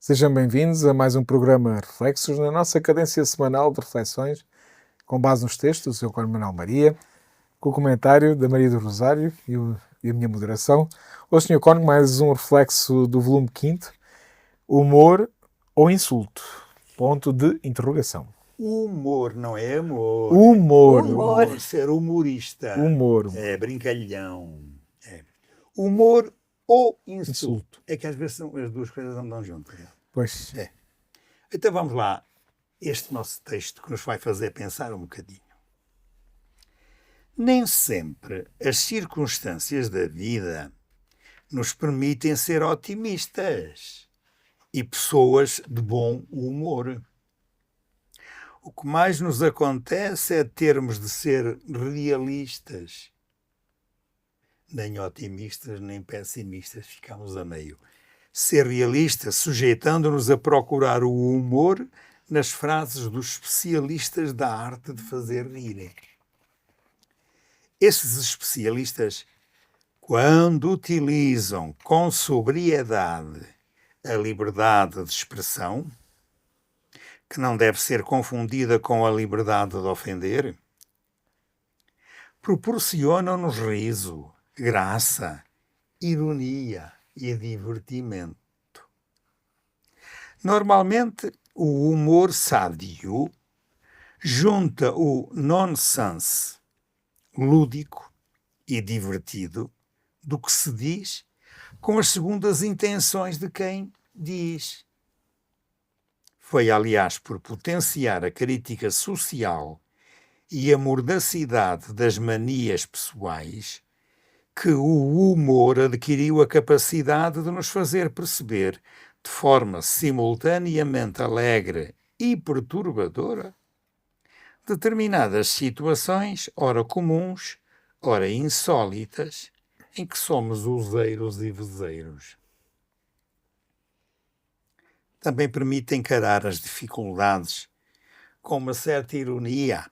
Sejam bem-vindos a mais um programa Reflexos, na nossa cadência semanal de reflexões, com base nos textos do Sr. Cónigo Manuel Maria, com o comentário da Maria do Rosário e a minha moderação. Hoje, Sr. Cónigo, mais um reflexo do volume 5º, Humor ou Insulto? Ponto de interrogação. Humor, não é amor. Humor. Humor, ser humorista. Humor. É brincalhão. É. Humor ou insulto. É que às vezes as duas coisas andam juntas. Pois. É. Então vamos lá. Este nosso texto que nos vai fazer pensar um bocadinho. Nem sempre as circunstâncias da vida nos permitem ser otimistas e pessoas de bom humor. O que mais nos acontece é termos de ser realistas. Nem otimistas, nem pessimistas, ficamos a meio. Ser realistas, sujeitando-nos a procurar o humor nas frases dos especialistas da arte de fazer rir. Esses especialistas, quando utilizam com sobriedade a liberdade de expressão, que não deve ser confundida com a liberdade de ofender, proporcionam-nos riso, graça, ironia e divertimento. Normalmente, o humor sádio junta o nonsense lúdico e divertido do que se diz com as segundas intenções de quem diz. Foi, aliás, por potenciar a crítica social e a mordacidade das manias pessoais que o humor adquiriu a capacidade de nos fazer perceber, de forma simultaneamente alegre e perturbadora, determinadas situações, ora comuns, ora insólitas, em que somos useiros e vezeiros. Também permite encarar as dificuldades com uma certa ironia,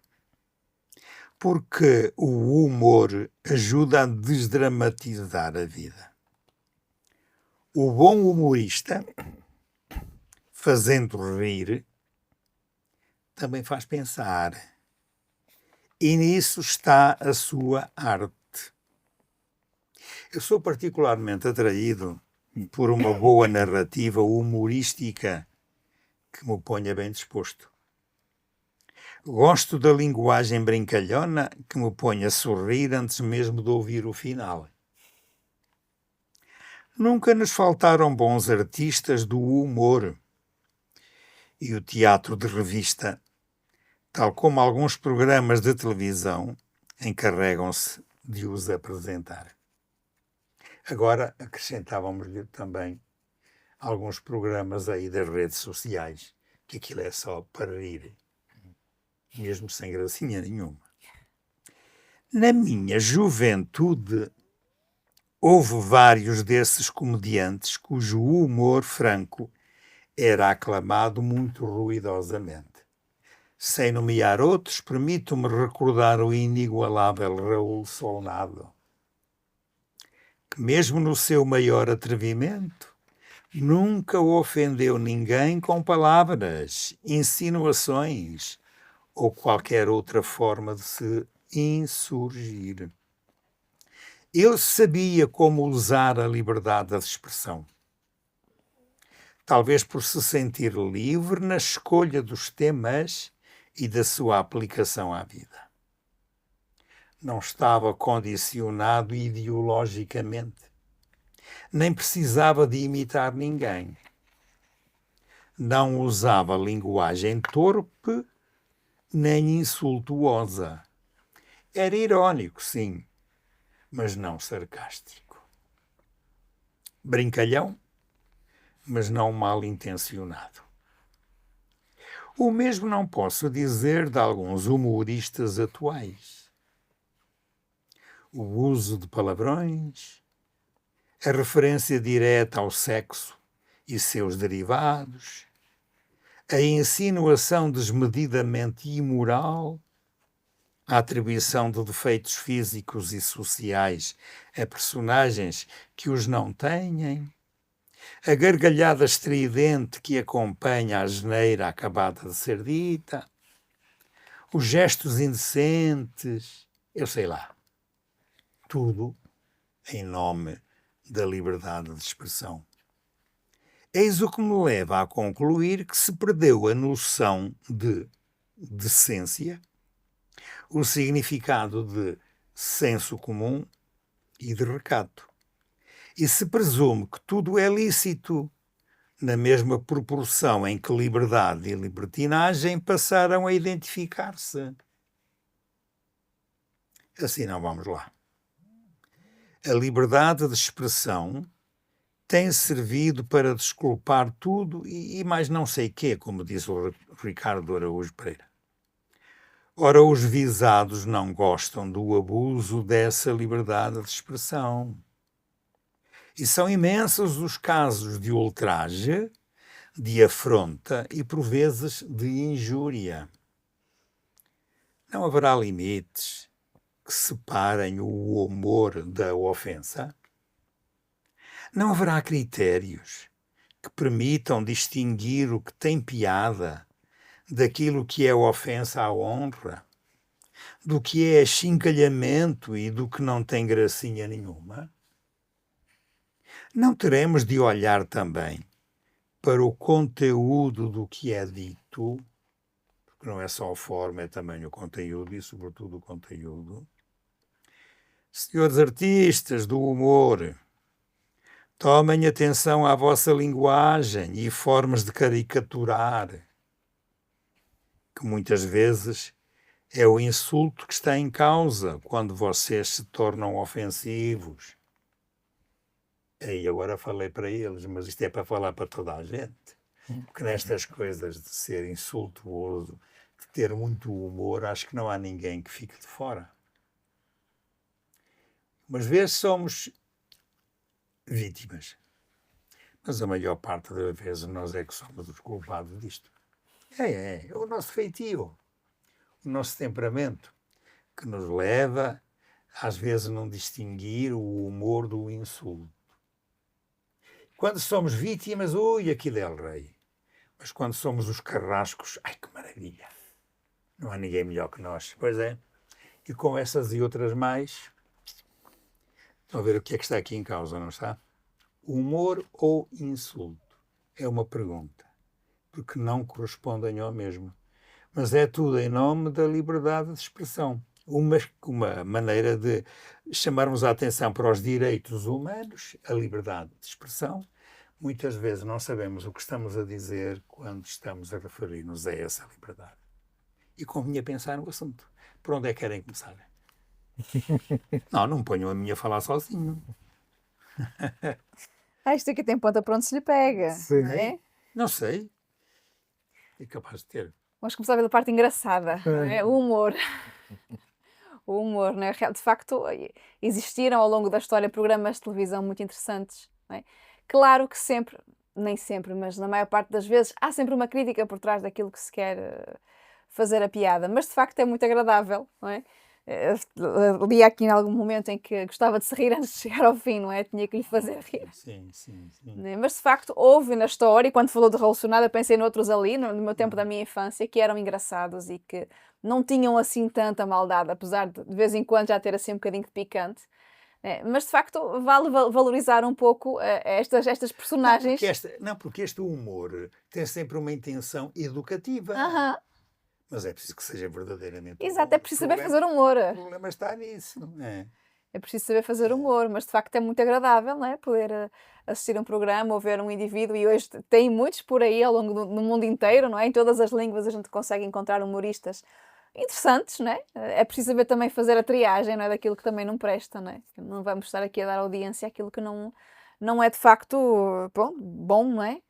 porque o humor ajuda a desdramatizar a vida. O bom humorista, fazendo rir, também faz pensar. E nisso está a sua arte. Eu sou particularmente atraído por uma boa narrativa humorística que me ponha bem disposto. Gosto da linguagem brincalhona que me põe a sorrir antes mesmo de ouvir o final. Nunca nos faltaram bons artistas do humor. E o teatro de revista, tal como alguns programas de televisão, encarregam-se de os apresentar. Agora acrescentávamos-lhe também alguns programas aí das redes sociais, que aquilo é só para rir, mesmo sem gracinha nenhuma. Na minha juventude, houve vários desses comediantes cujo humor franco era aclamado muito ruidosamente. Sem nomear outros, permito-me recordar o inigualável Raul Solnado, que mesmo no seu maior atrevimento, nunca ofendeu ninguém com palavras, insinuações ou qualquer outra forma de se insurgir. Ele sabia como usar a liberdade de expressão. Talvez por se sentir livre na escolha dos temas e da sua aplicação à vida. Não estava condicionado ideologicamente, nem precisava de imitar ninguém. Não usava linguagem torpe nem insultuosa. Era irónico, sim, mas não sarcástico. Brincalhão, mas não mal intencionado. O mesmo não posso dizer de alguns humoristas atuais. O uso de palavrões, a referência direta ao sexo e seus derivados, a insinuação desmedidamente imoral, a atribuição de defeitos físicos e sociais a personagens que os não têm, a gargalhada estridente que acompanha a asneira acabada de ser dita, os gestos indecentes, eu sei lá. Tudo em nome da liberdade de expressão. Eis o que me leva a concluir que se perdeu a noção de decência, o significado de senso comum e de recato. E se presume que tudo é lícito, na mesma proporção em que liberdade e libertinagem passaram a identificar-se. Assim não vamos lá. A liberdade de expressão tem servido para desculpar tudo e mais não sei quê, como diz o Ricardo Araújo Pereira. Ora, os visados não gostam do abuso dessa liberdade de expressão. E são imensos os casos de ultraje, de afronta e, por vezes, de injúria. Não haverá limites que separem o humor da ofensa? Não haverá critérios que permitam distinguir o que tem piada daquilo que é ofensa à honra, do que é achincalhamento e do que não tem gracinha nenhuma? Não teremos de olhar também para o conteúdo do que é dito, porque não é só a forma, é também o conteúdo e, sobretudo, o conteúdo. Senhores artistas do humor, tomem atenção à vossa linguagem e formas de caricaturar, que muitas vezes é o insulto que está em causa quando vocês se tornam ofensivos. E agora falei para eles, mas isto é para falar para toda a gente. Porque nestas coisas de ser insultuoso, de ter muito humor, acho que não há ninguém que fique de fora. Umas vezes somos vítimas, mas a maior parte das vezes nós é que somos os culpados disto. É o nosso feitio, o nosso temperamento, que nos leva, às vezes, a não distinguir o humor do insulto. Quando somos vítimas, ui, aquilo é o rei. Mas quando somos os carrascos, ai que maravilha! Não há ninguém melhor que nós. Pois é. E com essas e outras mais, estão a ver o que é que está aqui em causa, não está? Humor ou insulto? É uma pergunta. Porque não correspondem ao mesmo. Mas é tudo em nome da liberdade de expressão. Uma maneira de chamarmos a atenção para os direitos humanos, a liberdade de expressão. Muitas vezes não sabemos o que estamos a dizer quando estamos a referir-nos a essa liberdade. E convinha pensar no assunto. Por onde é que querem começar? Não me ponham a mim a falar sozinho. Isto aqui tem ponta para onde se lhe pega. Sim. Não é? Não sei. É capaz de ter. Vamos começar pela parte engraçada, não é? O humor. O humor, não é? De facto, existiram ao longo da história programas de televisão muito interessantes, não é? Claro que sempre, nem sempre, mas na maior parte das vezes, há sempre uma crítica por trás daquilo que se quer fazer a piada, mas de facto é muito agradável, não é? Li aqui em algum momento em que gostava de se rir antes de chegar ao fim, não é? Tinha que lhe fazer rir. Sim. Mas de facto houve na história, e quando falou de Relacionado eu pensei noutros ali, no meu tempo da minha infância, que eram engraçados e que não tinham assim tanta maldade, apesar de vez em quando já ter assim um bocadinho de picante. Mas de facto vale valorizar um pouco estas personagens. Porque este humor tem sempre uma intenção educativa. Aham. Mas é preciso que seja verdadeiramente Exato, humor. é preciso saber fazer humor. O problema está nisso, não é? É preciso saber fazer humor, mas de facto é muito agradável, não é? Poder assistir a um programa ou ver um indivíduo, e hoje tem muitos por aí ao longo no mundo inteiro, não é? Em todas as línguas a gente consegue encontrar humoristas interessantes, não é? É preciso saber também fazer a triagem, não é? Daquilo que também não presta, não é? Não vamos estar aqui a dar audiência àquilo que não é de facto bom, não é?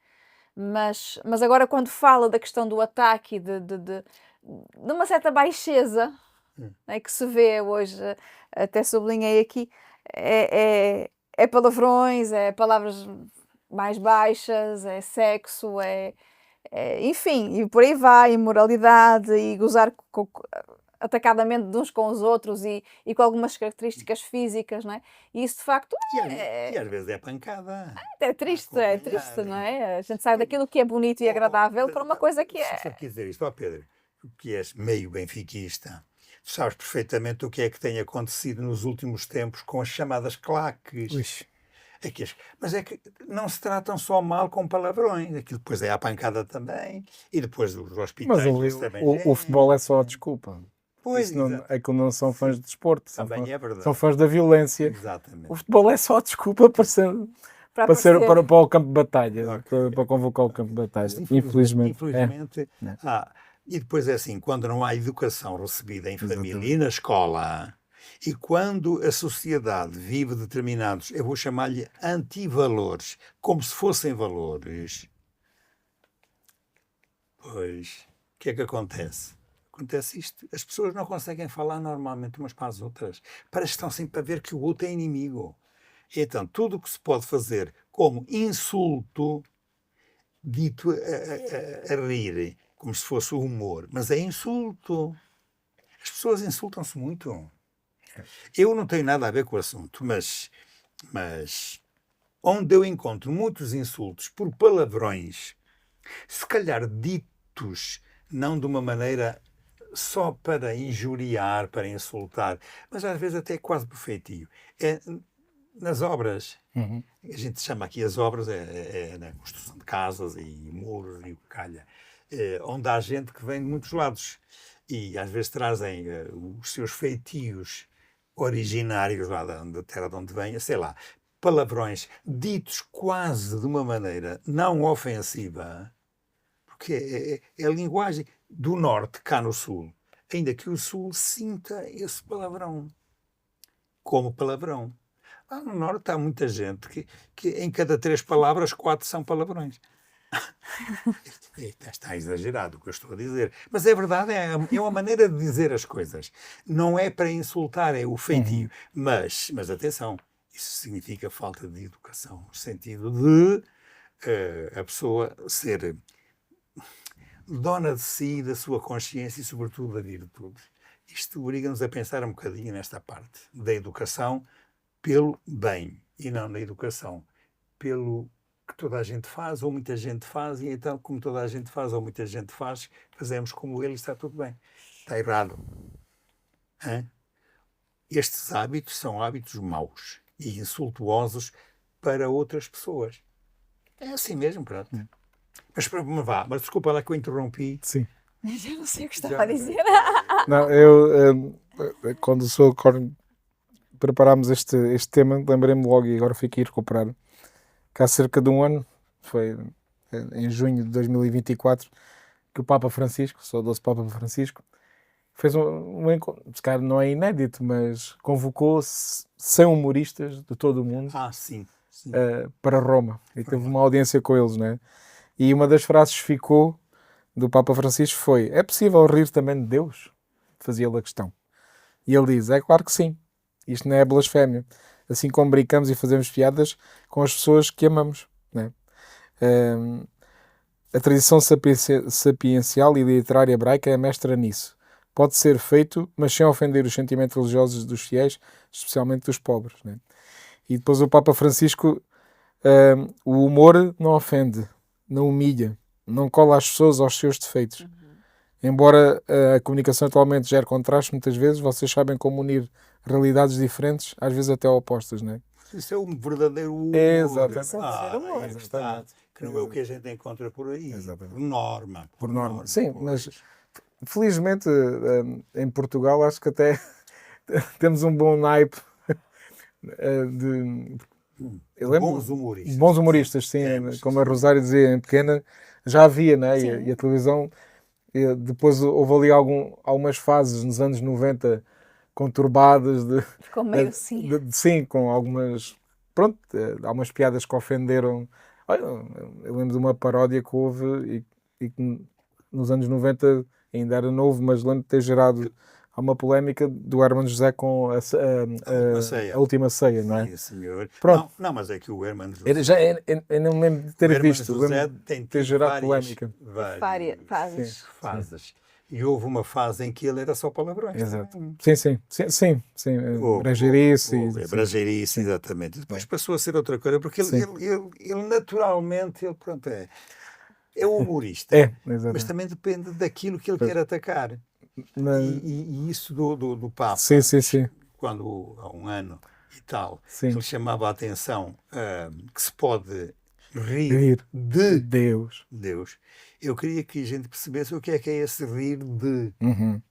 Mas agora quando fala da questão do ataque e de uma certa baixeza, né, que se vê hoje, até sublinhei aqui, é palavrões, é palavras mais baixas, é sexo, enfim, e por aí vai, imoralidade e gozar atacadamente de uns com os outros e com algumas características físicas, não é? E isso de facto E às vezes é pancada. é triste, não é? A gente sai daquilo que é bonito e agradável para uma coisa que Só é... quer dizer isto, Pedro, que és meio benfiquista, tu sabes perfeitamente o que é que tem acontecido nos últimos tempos com as chamadas claques. Ui. Mas é que não se tratam só mal com palavrões, aquilo depois é à pancada também, e depois os hospitais Mas também o futebol é só a desculpa. Pois, Aquilo não são fãs de desporto, também é verdade. são fãs da violência. Exatamente. O futebol é só a desculpa para o campo de batalha, para convocar o campo de batalha. Infelizmente. E depois é assim, quando não há educação recebida em família e na escola, e quando a sociedade vive determinados, eu vou chamar-lhe antivalores, como se fossem valores, pois, o que é que acontece? Acontece isto. As pessoas não conseguem falar normalmente umas para as outras. Parece que estão sempre a ver que o outro é inimigo. Então, tudo o que se pode fazer como insulto, dito a rir, como se fosse o humor, mas é insulto. As pessoas insultam-se muito. Eu não tenho nada a ver com o assunto, mas onde eu encontro muitos insultos por palavrões, se calhar ditos não de uma maneira só para injuriar, para insultar, mas às vezes até quase por feitio. É nas obras. A gente chama aqui as obras, é na construção de casas e muros e o que calha, onde há gente que vem de muitos lados e às vezes trazem os seus feitios originários lá da terra de onde vem, sei lá, palavrões ditos quase de uma maneira não ofensiva, porque é a linguagem do norte cá no sul, ainda que o sul sinta esse palavrão como palavrão. Lá no norte há muita gente que em cada 3 palavras, 4 são palavrões. Está exagerado o que eu estou a dizer. Mas é verdade, é uma maneira de dizer as coisas. Não é para insultar, é o feitio. Mas atenção, isso significa falta de educação, no sentido de a pessoa ser dona de si, da sua consciência e, sobretudo, da virtude. Isto obriga-nos a pensar um bocadinho nesta parte da educação pelo bem e não na educação pelo que toda a gente faz ou muita gente faz, e então, como toda a gente faz ou muita gente faz, fazemos como ele e está tudo bem. Está errado. Estes hábitos são hábitos maus e insultuosos para outras pessoas. É assim mesmo, pronto. Mas desculpa lá que eu interrompi. Sim. Eu não sei o que estava a dizer. Não, quando preparámos este tema, lembrei-me logo, e agora fiquei a recuperar, que há cerca de um ano, foi em junho de 2024, que o Papa Francisco, o saudoso Papa Francisco, fez um encontro, se calhar não é inédito, mas convocou 100 humoristas de todo o mundo para Roma, e teve uma audiência com eles, né? E uma das frases que ficou do Papa Francisco foi: é possível rir também de Deus? Fazia-lhe a questão. E ele diz: é claro que sim. Isto não é blasfémia. Assim como brincamos e fazemos piadas com as pessoas que amamos, né? A tradição sapiencial e literária hebraica é mestra nisso. Pode ser feito, mas sem ofender os sentimentos religiosos dos fiéis, especialmente dos pobres, né? E depois o Papa Francisco, o humor não ofende, não humilha, não cola as pessoas aos seus defeitos. Embora a comunicação atualmente gere contrastes, muitas vezes vocês sabem como unir realidades diferentes, às vezes até opostas, não é? Isso é um verdadeiro humor. Exatamente. Que não é o que a gente encontra por aí. Exatamente. Por norma. Sim, mas felizmente em Portugal acho que até temos um bom naipe de... Bons humoristas, sim. Como a Rosário dizia, em pequena já havia, né? E a televisão, depois houve ali algumas fases nos anos 90 conturbadas ficou meio assim. Sim, com algumas, pronto, algumas piadas que ofenderam. Olha, eu lembro de uma paródia que houve e que nos anos 90 ainda era novo, mas lembro de ter gerado uma polémica do Hermano José com a Última Ceia, não é? Sim, senhor. Pronto. Não, mas é que o Hermano José... Eu não me lembro de ter visto. O Hermano José tem ter gerado polémica. Fases. Fases. E houve uma fase em que ele era só palavrões. Exato. também. Sim. Brejeirice. É brejeirice, exatamente. Depois passou a ser outra coisa, porque Sim. ele naturalmente, pronto, é o humorista. Mas Exatamente. também depende daquilo que ele quer atacar. Mas- E isso do Papa, Sim. quando há um ano e tal, Sim. ele chamava a atenção que se pode rir Rir. de Deus. Deus. Eu queria que a gente percebesse o que é esse rir de. Uhum.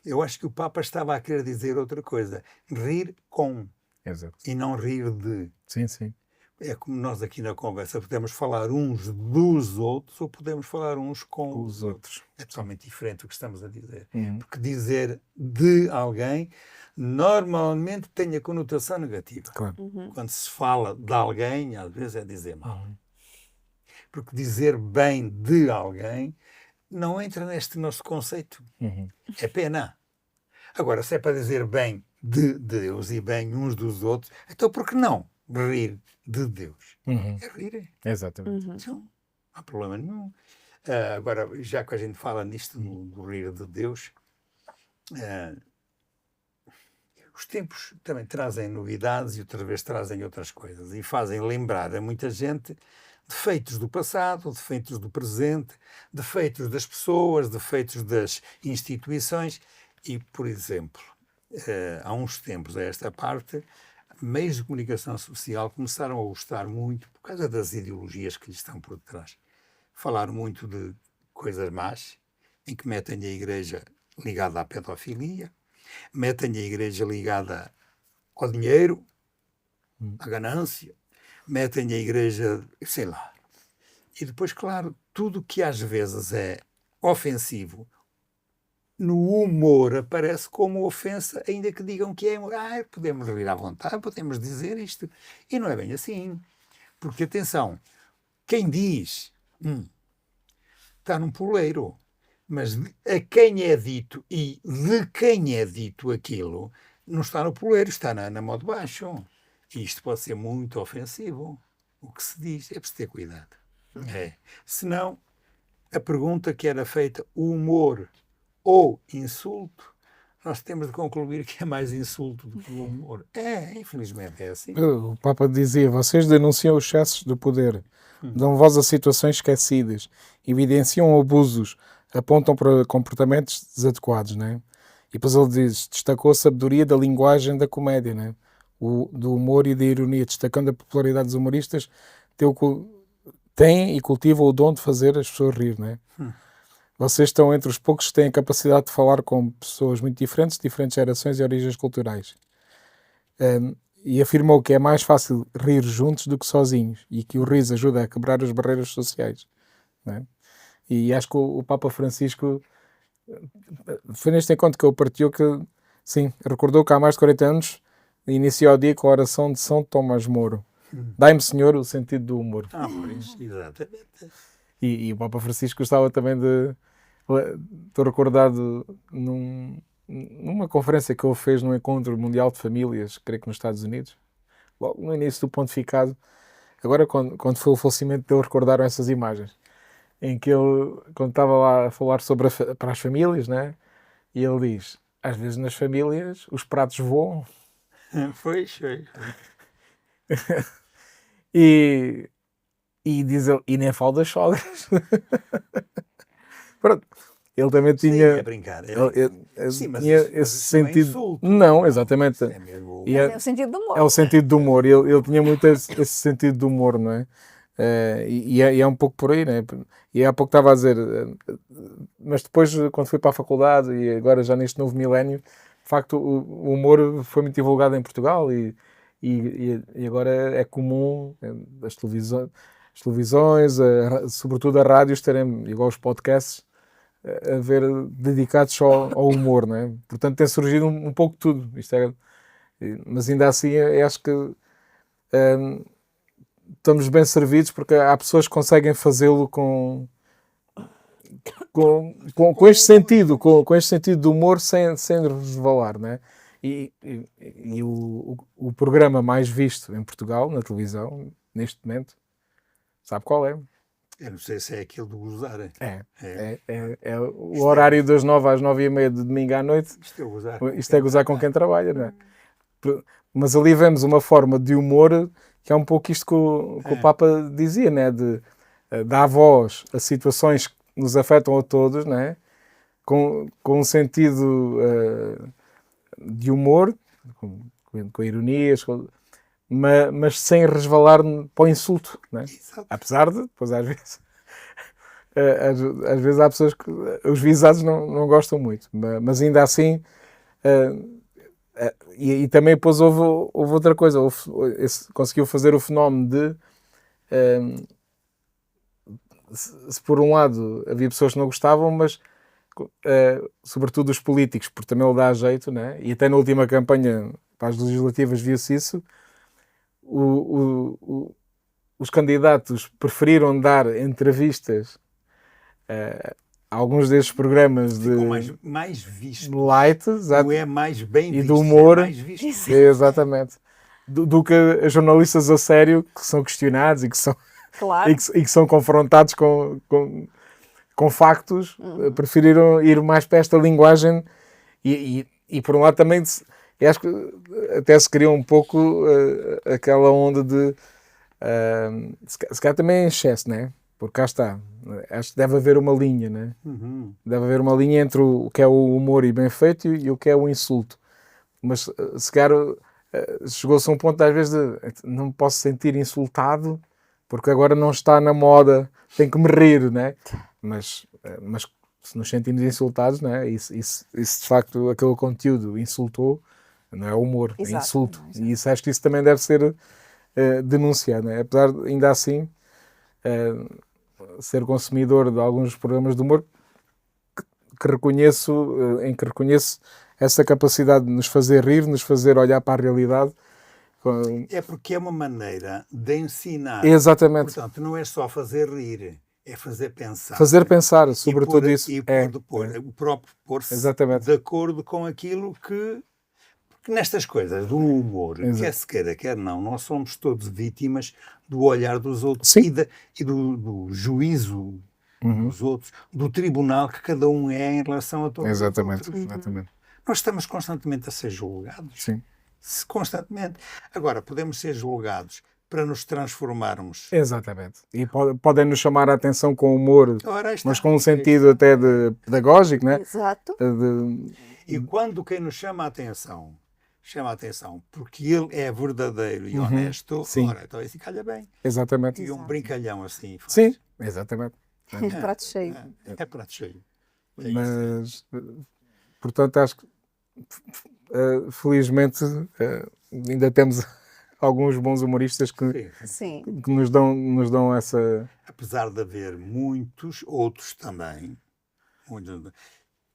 Eu acho que o Papa estava a querer dizer outra coisa. Rir com Exato. e não rir de. Sim. É como nós aqui na conversa podemos falar uns dos outros ou podemos falar uns com Os outros. É totalmente diferente o que estamos a dizer. Uhum. Porque dizer de alguém normalmente tem a conotação negativa. Claro. Quando se fala de alguém, às vezes é dizer mal. Porque dizer bem de alguém não entra neste nosso conceito. Uhum. É pena. Agora, se é para dizer bem de Deus e bem uns dos outros, então por que não rir de Deus? Uhum. É rir. Exatamente. Então, não há problema nenhum. Agora, já que a gente fala nisto do rir de Deus, os tempos também trazem novidades e outra vez trazem outras coisas e fazem lembrar a muita gente defeitos do passado, defeitos do presente, defeitos das pessoas, defeitos das instituições e, por exemplo, há uns tempos a esta parte, meios de comunicação social começaram a gostar muito, por causa das ideologias que lhes estão por detrás, falar muito de coisas más, em que metem a igreja ligada à pedofilia, metem a igreja ligada ao dinheiro, à ganância, metem a igreja, sei lá. E depois, claro, tudo que às vezes é ofensivo, no humor aparece como ofensa, ainda que digam que é, podemos rir à vontade, podemos dizer isto. E não é bem assim. Porque, atenção, quem diz está num poleiro, mas a quem é dito e de quem é dito aquilo não está no poleiro, está na mão de baixo. E isto pode ser muito ofensivo. O que se diz é preciso ter cuidado. Senão, a pergunta que era feita, o humor ou insulto, nós temos de concluir que é mais insulto do que o humor. Infelizmente é assim. O Papa dizia: vocês denunciam os excessos do poder, dão voz a situações esquecidas, evidenciam abusos, apontam para comportamentos desadequados, né? E depois ele diz: destacou a sabedoria da linguagem da comédia, né? Do humor e da ironia, destacando a popularidade dos humoristas, têm e cultivam o dom de fazer as pessoas rir, né? Vocês estão entre os poucos que têm a capacidade de falar com pessoas muito diferentes, diferentes gerações e origens culturais. E afirmou que é mais fácil rir juntos do que sozinhos e que o riso ajuda a quebrar as barreiras sociais, né? E acho que o Papa Francisco foi neste encontro que ele partilhou que, sim, recordou que há mais de 40 anos iniciou o dia com a oração de São Tomás Moro. Dai-me, Senhor, o sentido do humor. Pois, exatamente. E o Papa Francisco gostava também de... Estou recordado numa conferência que ele fez num encontro mundial de famílias, creio que nos Estados Unidos, logo no início do pontificado. Agora, quando foi o falecimento dele, recordaram essas imagens, em que ele, quando estava lá a falar sobre para as famílias, né? E ele diz: às vezes nas famílias os pratos voam. Pois. E diz ele, e nem falo das sogras. Pronto. Ele também tinha... É brincar. Sim, mas tinha isso esse não é sentido. insulto. Não, exatamente. É mesmo... E É o sentido do humor. é o sentido do humor. Ele tinha muito esse sentido do humor, não é? E é um pouco por aí, né? E há pouco estava a dizer, mas depois, quando fui para a faculdade e agora já neste novo milénio, de facto o humor foi muito divulgado em Portugal e agora é comum as televisões, sobretudo as rádios, terem, igual os podcasts, a ver dedicados só ao humor, né? Portanto tem surgido um pouco de tudo. Mas ainda assim acho que estamos bem servidos porque há pessoas que conseguem fazê-lo com este sentido, com este sentido de humor sem resvalar, né? E o programa mais visto em Portugal, na televisão, neste momento, sabe qual é? Eu não sei se é aquele de gozar. É o horário das 9 às 9h30 de domingo à noite. Isto é gozar. Isto é gozar com quem trabalha, não é? Mas ali vemos uma forma de humor que é um pouco isto que o Papa dizia, né? De dar voz a situações que nos afetam a todos, né? Com um sentido de humor, com ironias, mas sem resvalar para o insulto, né? Exato. Apesar de, depois às vezes, às vezes há pessoas que os visados não gostam muito, mas ainda assim, e também depois houve outra coisa, conseguiu fazer o fenómeno de, se por um lado havia pessoas que não gostavam, mas sobretudo os políticos, porque também ele dá jeito, né? E até na última campanha para as legislativas viu-se isso, os candidatos preferiram dar entrevistas a alguns destes programas de mais visto. light, Não é mais bem e visto, do humor, é mais visto. exatamente, do que jornalistas a sério que são questionados e que são, Claro. e que são confrontados com factos, preferiram ir mais para esta linguagem e por um lado também eu acho que até se criou um pouco aquela onda de se calhar também é excesso, né? Porque cá está, acho que deve haver uma linha, né? Deve haver uma linha entre o que é o humor e bem feito e o que é o insulto, mas se calhar chegou-se a um ponto às vezes de não me posso sentir insultado porque agora não está na moda, tenho que me rir, né? Mas se nos sentimos insultados, né? E se de facto aquele conteúdo insultou, não é humor, é Exato, insulto. exato. E isso, acho que isso também deve ser denunciado, né? Apesar de, ainda assim, ser consumidor de alguns programas de humor que reconheço essa capacidade de nos fazer rir, nos fazer olhar para a realidade. É porque é uma maneira de ensinar. Exatamente. Portanto, não é só fazer rir, é fazer pensar. Fazer pensar, sobretudo isso. E o próprio pôr-se Exatamente. de acordo com aquilo que... Porque nestas coisas do humor, quer se queira, quer não, nós somos todos vítimas do olhar dos outros. Sim. e do juízo dos outros, do tribunal que cada um é em relação a todos Exatamente. os outros. Exatamente. Nós estamos constantemente a ser julgados. Sim. Constantemente. Agora, podemos ser julgados para nos transformarmos. Exatamente. E podem nos chamar a atenção com humor, Ora, está, mas com um sentido até de pedagógico, né? Exato. E quando quem nos chama a atenção porque ele é verdadeiro e honesto, Sim. ora, então esse calha bem. Exatamente. E um brincalhão assim faz. Sim, exatamente. Prato cheio. É prato cheio. É Mas, portanto, acho que felizmente ainda temos alguns bons humoristas que Sim. nos dão essa... Apesar de haver muitos outros também,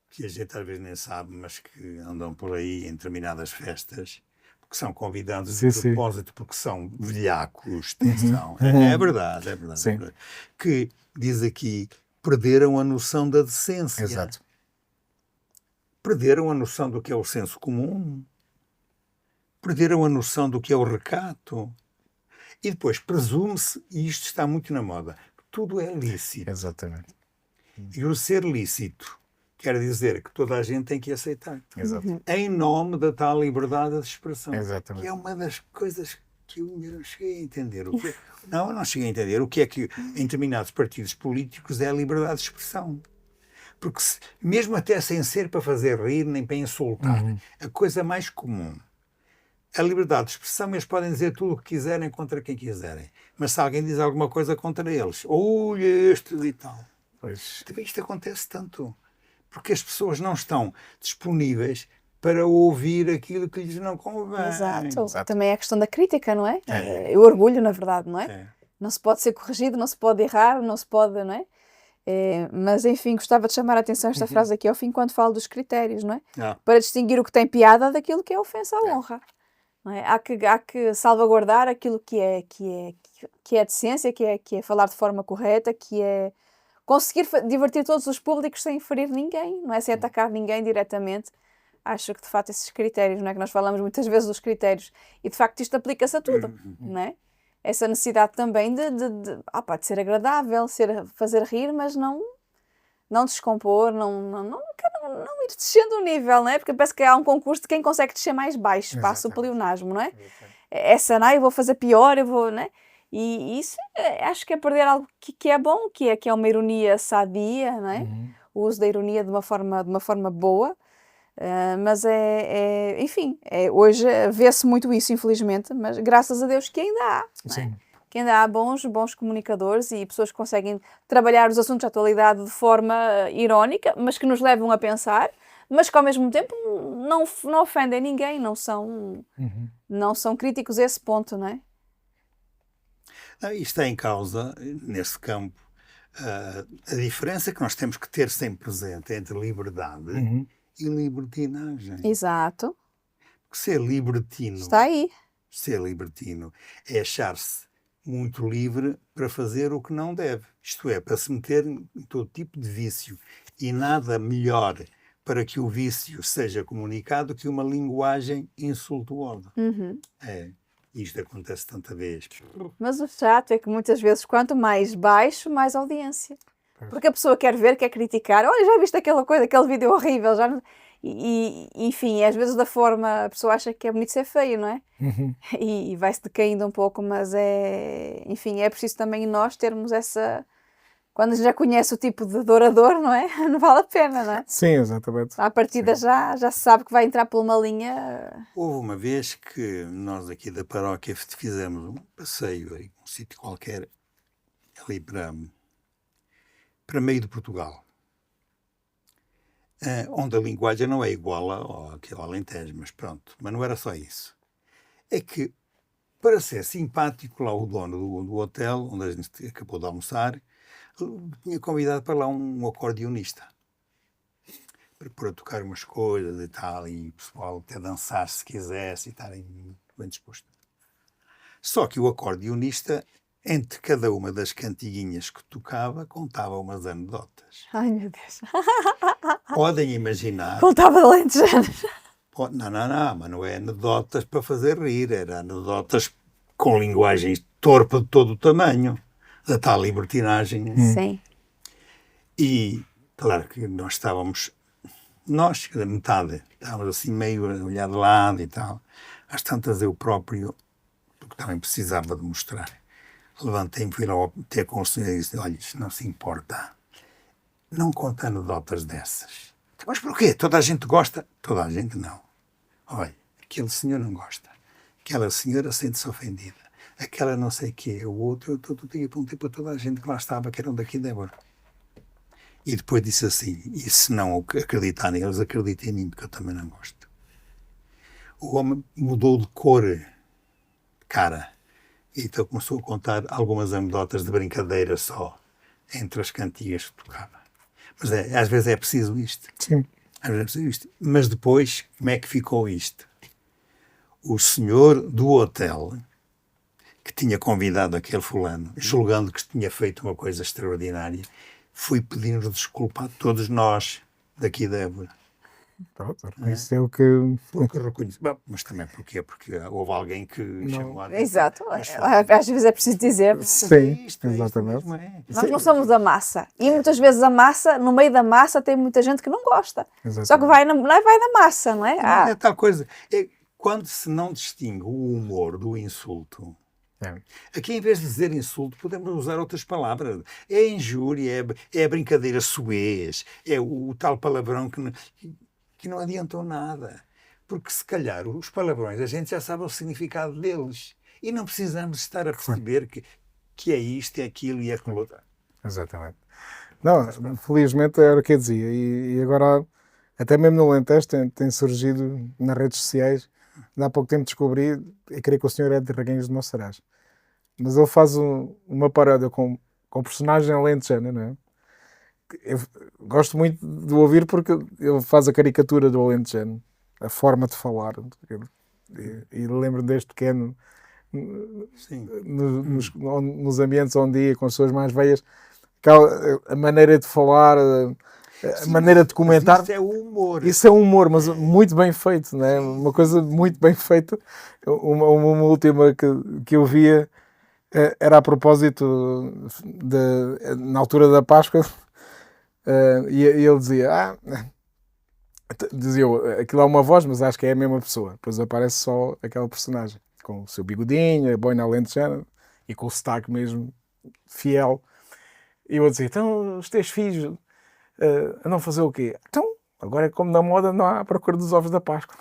que a gente às vezes nem sabe, mas que andam por aí em determinadas festas, porque são convidados de propósito, porque são velhacos, atenção. É verdade, é verdade. Sim. É verdade. Que, diz aqui, perderam a noção da decência. Exato. Perderam a noção do que é o senso comum. Perderam a noção do que é o recato. E depois presume-se, e isto está muito na moda, que tudo é lícito. Exatamente. E o ser lícito quer dizer que toda a gente tem que aceitar. Exato. Em nome da tal liberdade de expressão. Exatamente. Que é uma das coisas que eu ainda não cheguei a entender. Não, eu não cheguei a entender o que é que em determinados partidos políticos é a liberdade de expressão. Porque mesmo até sem ser para fazer rir nem para insultar, a coisa mais comum, a liberdade de expressão, eles podem dizer tudo o que quiserem contra quem quiserem. Mas se alguém diz alguma coisa contra eles, olha este e tal. Pois. Isto acontece tanto. Porque as pessoas não estão disponíveis para ouvir aquilo que lhes não convém. Exato. Também é a questão da crítica, não é? É o orgulho, na verdade, não é? Não se pode ser corrigido, não se pode errar, não se pode, não é? Mas, enfim, gostava de chamar a atenção esta frase aqui ao fim, quando falo dos critérios, não é? Para distinguir o que tem piada daquilo que é ofensa à honra. Não é? Há que salvaguardar aquilo que é decência, que é falar de forma correta, que é conseguir divertir todos os públicos sem ferir ninguém, não é? Sem atacar ninguém diretamente. Acho que, de facto, esses critérios, não é? Que nós falamos muitas vezes dos critérios, e, de facto, isto aplica-se a tudo, não é? essa necessidade também de ser agradável, fazer rir, mas não descompor, não ir descendo o nível, não é? Porque parece que há um concurso de quem consegue descer mais baixo, passa o pleonasmo, não é? Essa, não, eu vou fazer pior, eu vou, né? E isso acho que é perder algo que é bom, que é uma ironia sadia, não é? O uso da ironia de uma forma boa, mas enfim, hoje vê-se muito isso, infelizmente, mas graças a Deus que ainda há, não é? Sim. Que ainda há bons comunicadores e pessoas que conseguem trabalhar os assuntos de atualidade de forma irónica, mas que nos levam a pensar, mas que ao mesmo tempo não ofendem ninguém, não são críticos a esse ponto, não é? E está em causa, nesse campo, a diferença que nós temos que ter sempre presente entre liberdade e libertinagem. Exato. Porque ser libertino é achar-se muito livre para fazer o que não deve. Isto é, para se meter em todo tipo de vício. E nada melhor para que o vício seja comunicado que uma linguagem insultuosa. Isto acontece tanta vez. Mas o chato é que muitas vezes, quanto mais baixo, mais audiência. Porque a pessoa quer ver, quer criticar. Olha, já viste aquela coisa, aquele vídeo horrível. Enfim, às vezes da forma, a pessoa acha que é bonito ser feio, não é? E vai-se decaindo um pouco, mas enfim, é preciso também nós termos essa... Quando já conhece o tipo de orador, não é? Não vale a pena, não é? Sim, exatamente. À partida já se sabe que vai entrar por uma linha... Houve uma vez que nós aqui da paróquia fizemos um passeio em um sítio qualquer, ali para meio de Portugal, onde a linguagem não é igual ao Alentejo, mas pronto, mas não era só isso. É que, para ser simpático, lá o dono do hotel, onde a gente acabou de almoçar, tinha convidado para lá um acordeonista para pôr a tocar umas coisas e tal, e o pessoal até dançar se quisesse e estarem bem disposto. Só que o acordeonista, entre cada uma das cantiguinhas que tocava, contava umas anedotas. Ai, meu Deus. Podem imaginar... Contava de alentejanos. Não, mas não é anedotas para fazer rir, era anedotas com linguagem torpe de todo o tamanho, da tal libertinagem. Sim. E, claro que nós estávamos, a metade, estávamos assim meio a olhar de lado e tal. Às tantas eu próprio, porque também precisava de mostrar, levantei-me, fui lá ter com o senhor e disse, olha, isto não se importa, não conta anedotas dessas. Mas porquê? Toda a gente gosta? Toda a gente não. Olha, aquele senhor não gosta, aquela senhora sente-se ofendida, aquela não sei o quê, o outro, eu apontei para toda a gente que lá estava, que eram daqui de Évora. E depois disse assim, e se não acreditar neles, acreditem em mim, porque eu também não gosto. O homem mudou de cor, cara, e então começou a contar algumas anedotas de brincadeira só, entre as cantigas que tocava. Mas às vezes é preciso isto. Sim. Às vezes é preciso isto. Mas depois, como é que ficou isto? O senhor do hotel, que tinha convidado aquele fulano, julgando que tinha feito uma coisa extraordinária, foi pedir desculpa a todos nós daqui da Évora. Pronto, isso é o que... Porque reconheci. Mas também porquê? Porque houve alguém que chamou a atenção. Exato. Às vezes é preciso dizer. Sim, Isto exatamente. mesmo é. Nós não somos a massa. E muitas vezes a massa, no meio da massa, tem muita gente que não gosta. Exatamente. Só que vai na massa, não é? É tal coisa. Quando se não distingue o humor do insulto, aqui em vez de dizer insulto, podemos usar outras palavras. É injúria, é brincadeira soez, é o tal palavrão que não adiantou nada. Porque se calhar os palavrões, a gente já sabe o significado deles. E não precisamos estar a perceber que é isto, é aquilo e é aquilo outro. Exatamente. Não, felizmente era o que eu dizia. E agora, até mesmo no Alentejo, tem surgido nas redes sociais. Há pouco tempo descobri, eu creio que o senhor é de Reguengos de Monsaraz. Mas ele faz uma paródia com personagem alentejana, não é? Eu gosto muito de ouvir porque ele faz a caricatura do alentejano, a forma de falar. E lembro desde pequeno, nos ambientes onde ia, com as pessoas mais velhas, a maneira de falar, a maneira de comentar. Isso é humor. Isso é humor, mas muito bem feito, não é? Uma coisa muito bem feita. Uma última que eu via, Era a propósito na altura da Páscoa, e ele dizia, dizia eu, aquilo é uma voz, mas acho que é a mesma pessoa. Depois aparece só aquela personagem, com o seu bigodinho, a boina alentejana, e com o sotaque mesmo fiel. E eu dizia, então os teus filhos andam a fazer o quê? Então, agora é como na moda, não há à procura dos ovos da Páscoa.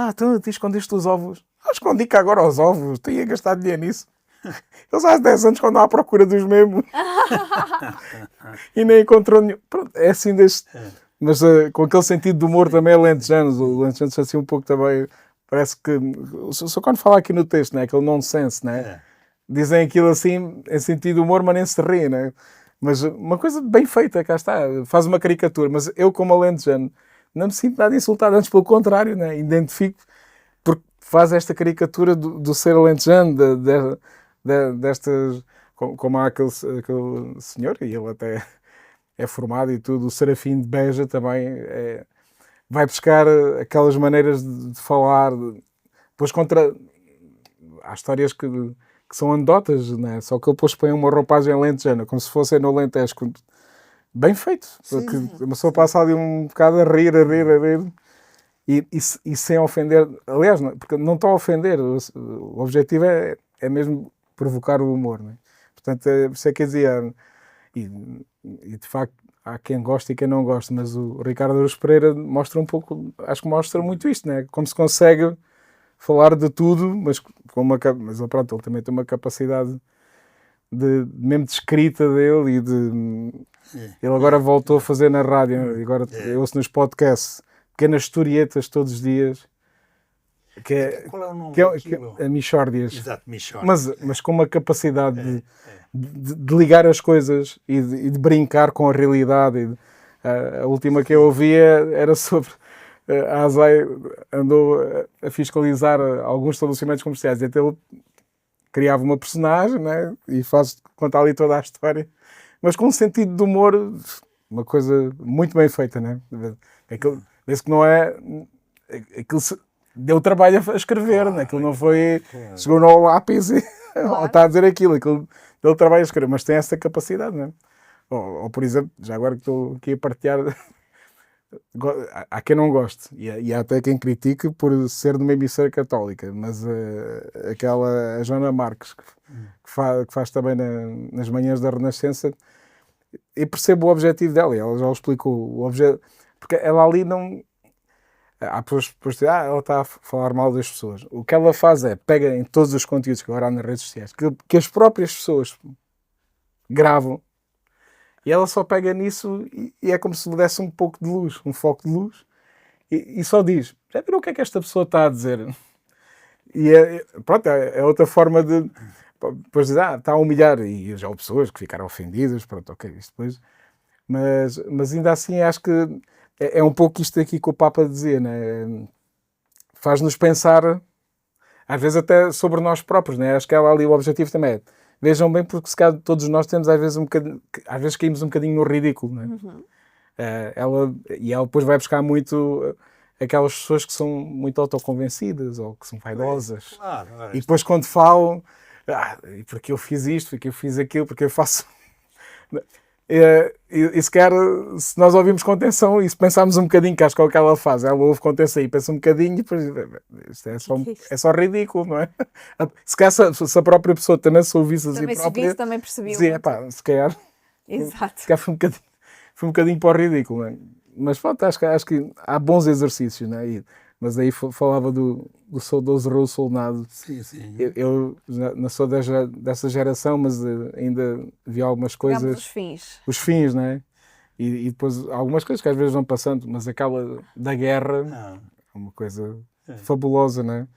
Então tu escondeste os ovos. Escondi cá agora os ovos, tinha gastado dinheiro nisso. Eles há 10 anos quando há à procura dos mesmos. E nem encontrou nenhum. Pronto, é assim deste... Mas com aquele sentido de humor também alentejano. O alentejano assim um pouco também... Parece que... Só quando fala aqui no texto, né? Aquele nonsense, né? Dizem aquilo assim em sentido de humor, mas nem se ri, né? Mas uma coisa bem feita, cá está. Faz uma caricatura. Mas eu, como alentejano, não me sinto nada insultado. Antes, pelo contrário, né? Identifico porque faz esta caricatura do ser alentejano, destas... Como há aquele senhor, e ele até é formado e tudo, o Serafim de Beja também vai buscar aquelas maneiras de falar. Depois há histórias que são anedotas, né? Só que ele depois põe uma roupagem alentejana, como se fosse no Alentejo. Bem feito. Porque a pessoa passa ali um bocado a rir. E sem ofender. Aliás, porque não está a ofender. O objetivo é mesmo provocar o humor, né? Portanto, por isso é que eu dizia... E de facto há quem goste e quem não goste, mas o Ricardo Araújo Pereira mostra um pouco, acho que mostra muito isto, né? Como se consegue falar de tudo, mas pronto, ele também tem uma capacidade mesmo de escrita dele e ele agora voltou a fazer na rádio, agora eu ouço nos podcasts pequenas historietas todos os dias. Qual é o nome daquilo? A Mixórdias. Exato, Mixórdias. Mas com uma capacidade de ligar as coisas e de brincar com a realidade. A última que eu ouvia era sobre a ASAI andou a fiscalizar alguns estabelecimentos comerciais. Então ele criava uma personagem, né? E conta ali toda a história, mas com um sentido de humor, uma coisa muito bem feita, né? Desde que não é... Aquilo deu trabalho a escrever, né? Aquilo não foi... Chegou no lápis e está a dizer aquilo deu trabalho a escrever, mas tem essa capacidade, né? Ou, por exemplo, já agora que estou aqui a partilhar, há quem não goste e há até quem critique por ser de uma emissora católica, mas a Joana Marques, que faz também nas manhãs da Renascença, eu percebo o objetivo dela, ela já o explicou, o objetivo, porque ela ali não... depois ela está a falar mal das pessoas. O que ela faz é, pega em todos os conteúdos que agora há nas redes sociais, que as próprias pessoas gravam, e ela só pega nisso e é como se lhe desse um pouco de luz, um foco de luz, e só diz, já viram o que é que esta pessoa está a dizer? E pronto, é outra forma de... Depois diz, está a humilhar, e já houve pessoas que ficaram ofendidas, pronto, ok, isto depois... Mas ainda assim acho que é um pouco isto aqui que o Papa dizia, né? Faz-nos pensar, às vezes até sobre nós próprios, né? Acho que ela ali o objetivo também é, vejam bem, porque se calhar todos nós temos às vezes caímos um bocadinho no ridículo, né? Ela depois vai buscar muito aquelas pessoas que são muito autoconvencidas ou que são vaidosas. Claro. E depois quando falam, porque eu fiz isto, porque eu fiz aquilo, porque eu faço... E se calhar, se nós ouvimos com atenção e se pensarmos um bocadinho, que acho que é o que ela faz, ela ouve com atenção e pensa um bocadinho e depois isto é só ridículo, não é? Se calhar se a própria pessoa também se ouvisse assim própria, também percebia. Dizia, se calhar foi um bocadinho para o ridículo, não é? Mas pronto, acho que há bons exercícios, não é? Mas aí falava do saudoso Raul Solnado. Sim. Eu não sou dessa geração, mas ainda vi algumas coisas. Os fins, não é? E depois algumas coisas que às vezes vão passando, mas aquela da guerra é uma coisa fabulosa, não é?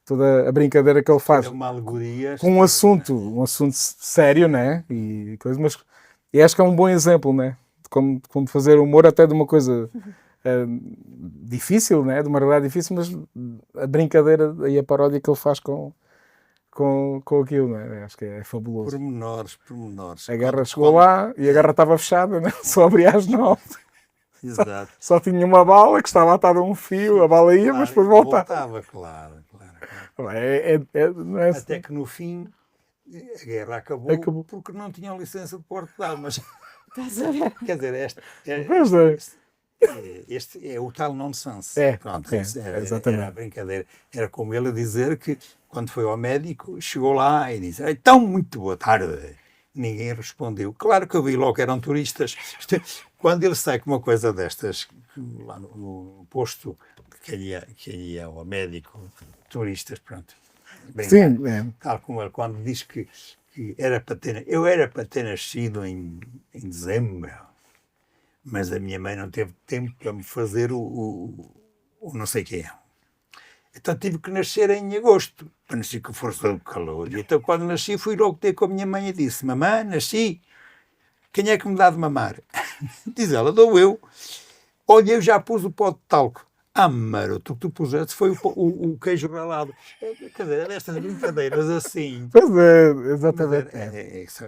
Toda a brincadeira que ele faz. É uma alegoria. Com um assunto sério, não é? Mas acho que é um bom exemplo, não é? De como fazer humor até de uma coisa... difícil, né? De uma realidade difícil, mas a brincadeira e a paródia que ele faz com aquilo, né? Acho que é fabuloso. Pormenores. A guerra chegou lá e a guerra estava fechada, né? Só abria às 9. Exato. Só tinha uma bala que estava atada a um fio, a bala ia, mas depois voltava. Claro. Não é Até que no fim a guerra acabou porque não tinham licença de porte de armas. Estás a ver? Quer dizer, Pois é. este é o tal nonsense. É, Pronto, é, isso era exatamente. a brincadeira. Era como ele a dizer que, quando foi ao médico, chegou lá e disse: então, muito boa tarde. Ninguém respondeu. Claro que eu vi logo que eram turistas. Quando ele sai com uma coisa destas, lá no posto que ia ao médico, turistas, pronto. Sim, é. Tal como ele, quando diz que era para eu era para ter nascido em dezembro, mas a minha mãe não teve tempo para me fazer o não sei o que é. Então tive que nascer em agosto, para nascer com força do calor. E então, quando nasci, fui logo ter com a minha mãe e disse: mamãe, nasci, quem é que me dá de mamar? Diz ela: dou eu. Olha, eu já pus o pó de talco. Ah, maroto, o que tu puseste foi o queijo ralado. Quer dizer, estas brincadeiras assim. Pois é, exatamente.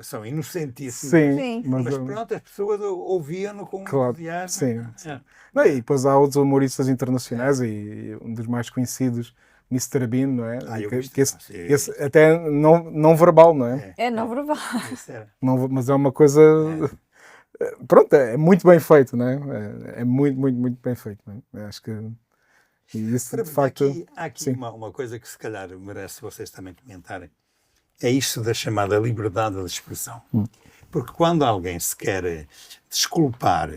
São inocentíssimas. Sim, Mas pronto, as pessoas ouviam-no com claro, entusiasmo. sim. Não, e depois há outros humoristas internacionais e um dos mais conhecidos, Mr. Bean, não é? Esse até não verbal, não é? É não verbal. Mas é uma coisa... Pronto, é muito bem feito, não é? É muito, muito, muito bem feito. Não é? Acho que isso, de facto... Há aqui uma coisa que se calhar merece vocês também comentarem. É isto da chamada liberdade de expressão. Porque quando alguém se quer desculpar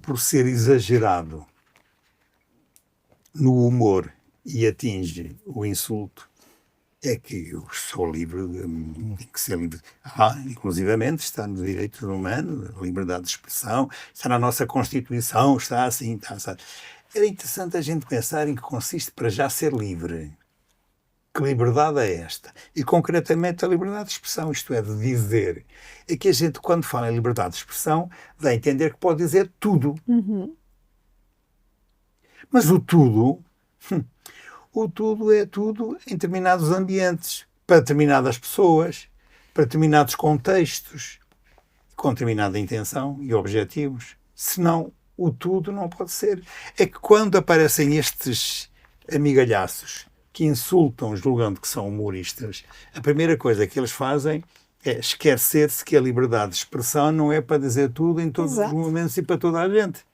por ser exagerado no humor e atinge o insulto, é que eu sou livre, tem que ser livre. Inclusivamente está no direito humano, a liberdade de expressão, está na nossa Constituição, está assim, está assim. Era interessante a gente pensar em que consiste para já ser livre. Que liberdade é esta? E concretamente a liberdade de expressão, isto é, de dizer. É que a gente, quando fala em liberdade de expressão, dá a entender que pode dizer tudo. Mas o tudo é tudo em determinados ambientes, para determinadas pessoas, para determinados contextos, com determinada intenção e objetivos. Senão, o tudo não pode ser. É que quando aparecem estes amigalhaços que insultam julgando que são humoristas, a primeira coisa que eles fazem é esquecer-se que a liberdade de expressão não é para dizer tudo em todos os momentos e para toda a gente.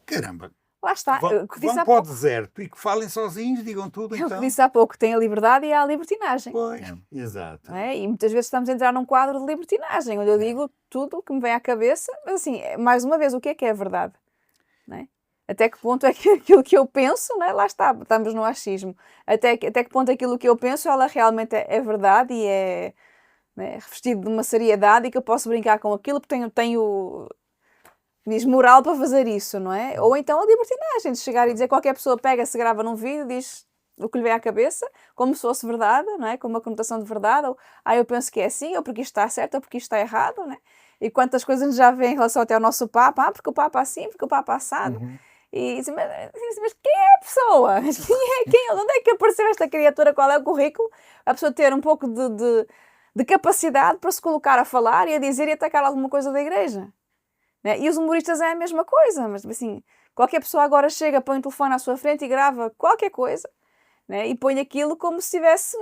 Caramba! Lá está. Vão para o deserto e que falem sozinhos, digam tudo, então. Eu que disse há pouco, tem a liberdade e há a libertinagem. Pois, exato. E muitas vezes estamos a entrar num quadro de libertinagem, onde eu digo tudo o que me vem à cabeça, mas assim, mais uma vez, o que é a verdade? Não é? Até que ponto é que aquilo que eu penso, não é? Lá está, estamos no achismo. Até que ponto aquilo que eu penso, ela realmente é verdade e é, né, revestido de uma seriedade e que eu posso brincar com aquilo porque tenho diz moral para fazer isso, não é? Ou então a libertinagem de chegar e dizer qualquer pessoa pega, se grava num vídeo, diz o que lhe vem à cabeça, como se fosse verdade, não é? Com uma conotação de verdade, ou eu penso que é assim, ou porque isto está certo, ou porque isto está errado, não é? E quantas coisas nos já vêm em relação até ao nosso Papa, porque o Papa assim, porque o Papa assado. E dizem, mas quem é a pessoa? Onde é que apareceu esta criatura? Qual é o currículo? A pessoa ter um pouco de capacidade para se colocar a falar e a dizer e atacar alguma coisa da igreja. Né? E os humoristas é a mesma coisa, mas assim, qualquer pessoa agora chega, põe o telefone à sua frente e grava qualquer coisa, né? E põe aquilo como se tivesse,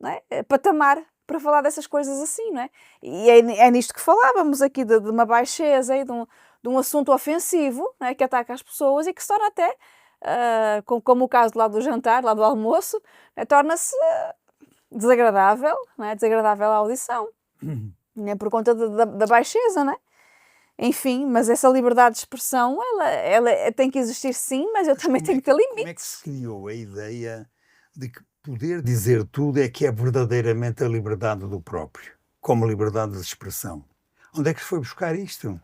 né, patamar para falar dessas coisas assim, não é? E é nisto que falávamos aqui, de uma baixeza e de um assunto ofensivo, né, que ataca as pessoas e que se torna até, como o caso lá do jantar, lá do almoço, né, torna-se desagradável, né, desagradável à audição, né, por conta da baixeza, não é? Enfim, mas essa liberdade de expressão, ela tem que existir sim, mas eu também tenho que ter limites. Como é que se criou a ideia de que poder dizer tudo é que é verdadeiramente a liberdade do próprio, como liberdade de expressão? Onde é que se foi buscar isto?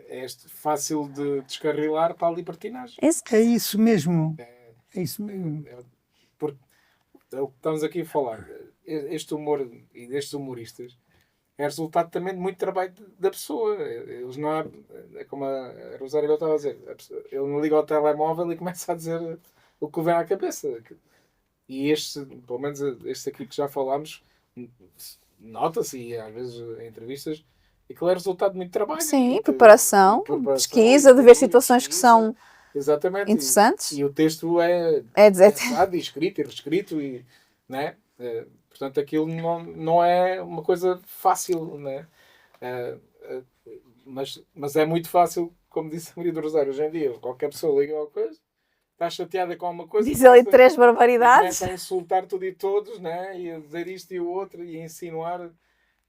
Este fácil de descarrilar para a libertinagem. É isso mesmo. É isso mesmo. Porque é o que estamos aqui a falar. Este humor e destes humoristas é resultado também de muito trabalho da pessoa. Eles não há, como a Rosário estava a dizer, ele não liga ao telemóvel e começa a dizer o que vem à cabeça. E este, pelo menos este aqui que já falámos, nota-se, e às vezes em entrevistas, aquilo é resultado de muito trabalho. Sim, preparação, pesquisa, de ver situações que são Exatamente. interessantes. E o texto é É dizer, pensado e escrito e reescrito, e, né? Portanto, aquilo não é uma coisa fácil, né? Eh, eh, mas é muito fácil, como disse a Maria do Rosário, hoje em dia, qualquer pessoa liga alguma coisa, está chateada com alguma coisa diz ali três e barbaridades. começa a insultar tudo e todos, né? E a dizer isto e o outro, e a insinuar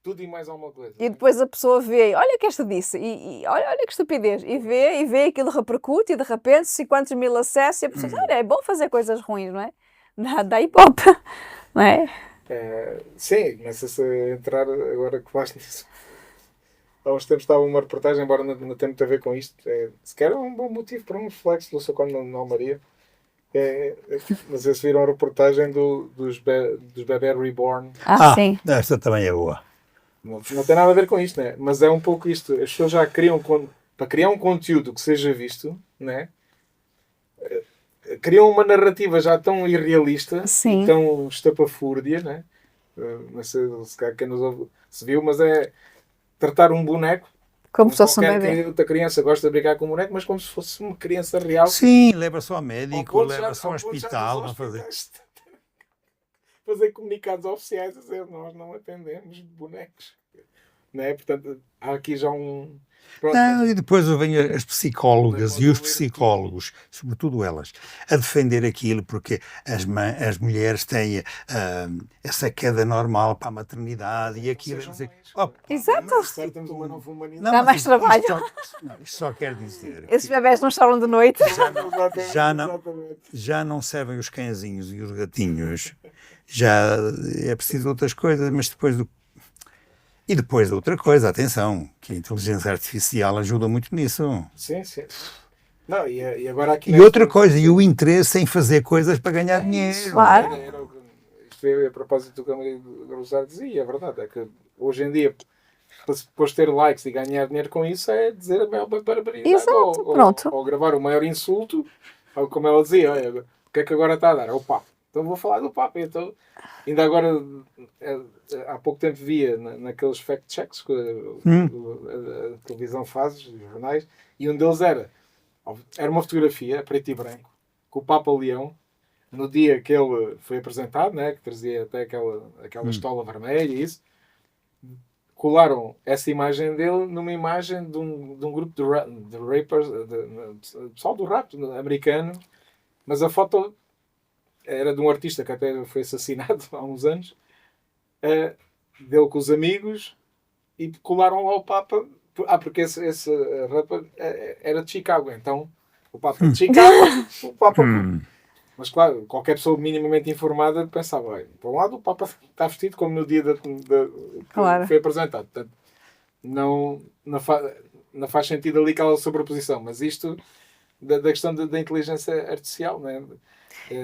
tudo e mais alguma coisa. E depois a pessoa vê, olha o que esta disse, e olha que estupidez, e vê aquilo repercute, e de repente 50 mil acessos, e a pessoa diz, olha, é bom fazer coisas ruins, não é? Dá hip-hop, não é? Sim, começa-se a entrar agora que faz nisso. Há uns tempos estava uma reportagem, embora não tenha muito a ver com isto. Se calhar é um bom motivo para um reflexo do seu quando não Maria. Mas vocês viram a reportagem dos bebê reborn. Sim. Esta também é boa. Não tem nada a ver com isto, né? Mas é um pouco isto. As pessoas já criam, para criar um conteúdo que seja visto, né? Criam uma narrativa já tão irrealista Sim. e tão estapafúrdia, né? Não sei se calhar quem nos ouve se viu, mas é tratar um boneco Como se fosse um qualquer bebê. outra criança gosta de brincar com um boneco, mas como se fosse uma criança real. Sim, leva-se ao Ao médico, ponto leva-se ao ao ponto já hospital dos a fazer. hospitais fazer comunicados oficiais a dizer nós não atendemos bonecos. Não é? Portanto, há aqui já um... Pronto, Não, e depois vêm as psicólogas Não e os pode ler psicólogos, sobretudo elas, a defender aquilo porque as mulheres têm essa queda normal para a maternidade e aquilo. sejam Dizer, mães. "Oh, Exato. mas certo, temos uma nova humanidade. não, Dá mas mais isto- trabalho. isto só quer dizer Esses que bebés não choram de noite. Exatamente, exatamente. já não servem os cãezinhos e os gatinhos, já é preciso outras coisas, mas depois do. E depois outra coisa, atenção, que a inteligência artificial ajuda muito nisso. Sim, sim. Não, e agora aqui... E outra coisa, e o interesse em fazer coisas para ganhar dinheiro. Claro. Isto é a propósito do que a Maria do Rosário dizia, é verdade, é que hoje em dia, para depois ter likes e ganhar dinheiro com isso, é dizer a maior barbaridade. Exato, pronto. Ou gravar o maior insulto, ou como ela dizia, olha, o que é que agora está a dar? É o Papa. Então vou falar do Papa. Então, ainda agora, há pouco tempo via naqueles fact-checks que a televisão faz, os jornais, e um deles era uma fotografia, preto e branco, com o Papa Leão, no dia que ele foi apresentado, né, que trazia até aquela estola vermelha e isso, colaram essa imagem dele numa imagem de um grupo de rappers, de pessoal do rap americano, mas a foto era de um artista que até foi assassinado há uns anos, dele com os amigos, e colaram lá o Papa, porque esse rapper era de Chicago, então o Papa de Chicago, o Papa... Mas claro, qualquer pessoa minimamente informada pensava, bem, por um lado o Papa está vestido como no dia Claro. que foi apresentado. Portanto, não faz sentido ali aquela sobreposição. Mas isto da questão da inteligência artificial, não é?